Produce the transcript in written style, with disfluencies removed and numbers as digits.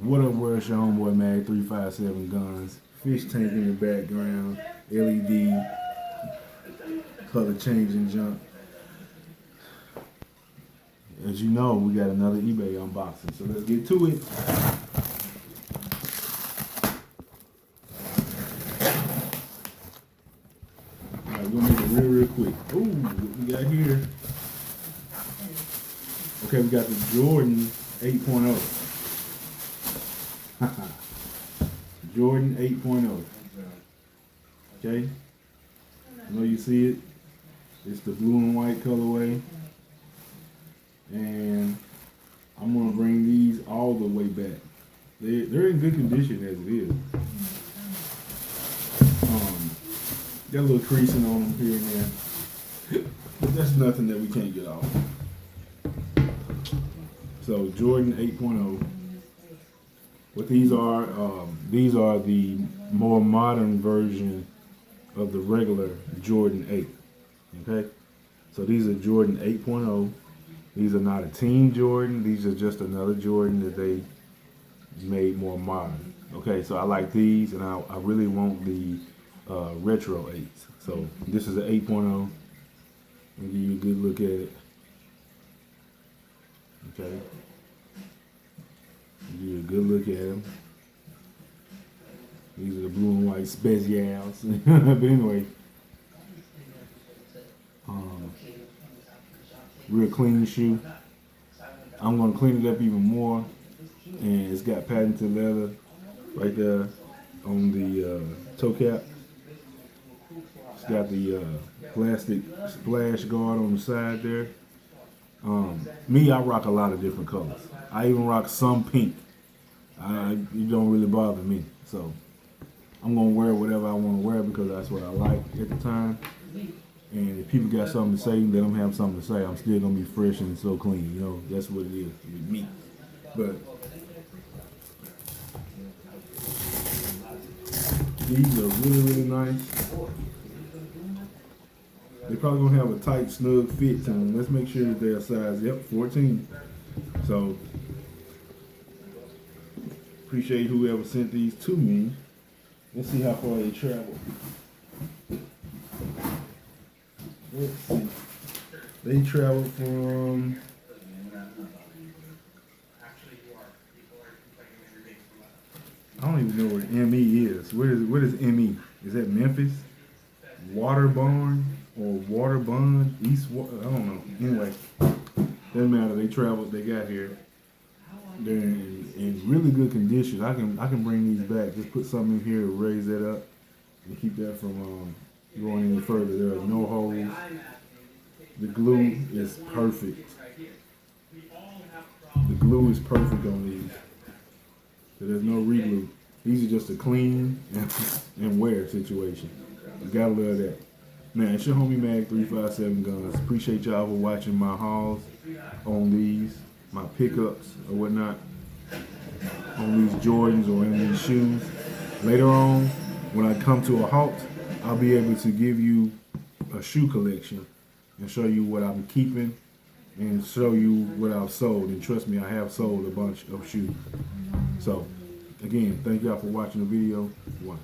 What up, where's your homeboy Mag 357 Guns? Fish tank in the background, LED, color changing junk. As you know, we got another eBay unboxing, so let's get to it. Alright, we're gonna make it real quick. Ooh, what we got here? Okay, we got the Jordan 8.0. Jordan 8.0. Okay, I know you see it. It's the blue and white colorway, and I'm gonna bring these all the way back. They're in good condition as it is. Got a little creasing on them here and there, but that's nothing that we can't get off. So Jordan 8.0. What these are the more modern version of the regular Jordan 8. Okay, so these are Jordan 8.0. These are not a Team Jordan. These are just another Jordan that they made more modern. Okay, so I like these, and I really want the retro 8s. So this is an 8.0. I'll give you a good look at it. Okay. Give you a good look at them. These are the blue and white specials. But anyway, real clean shoe. I'm gonna clean it up even more, and it's got patented leather right there on the toe cap. It's got the plastic splash guard on the side there. Me, I rock a lot of different colors. I even rock some pink. It don't really bother me. So I'm gonna wear whatever I want to wear because that's what I like at the time. And if people got something to say, let them have something to say. I'm still gonna be fresh and so clean. You know, that's what it is with me. But these are really, really nice. They're probably gonna have a tight, snug fit to them. Let's make sure that they're a size, 14. So appreciate whoever sent these to me. Let's see how far they travel. Let's see. They traveled from I don't even know where ME is. What is ME? Is that Memphis? Waterborne or Waterbond? I don't know. Anyway, doesn't matter. They traveled. They got here. They're in really good condition. I can bring these back. Just put something in here to raise that up and keep that from going any further. There are no holes. The glue is perfect. The glue is perfect on these. So there's no reglue. These are just a clean and wear situation. You gotta love that. Man, it's your homie Mag 357 Guns. Appreciate y'all for watching my hauls on these, my pickups or whatnot, on these Jordans or in these shoes. Later on, when I come to a halt, I'll be able to give you a shoe collection and show you what I'm keeping and show you what I've sold. And trust me, I have sold a bunch of shoes. So, again, thank y'all for watching the video. One.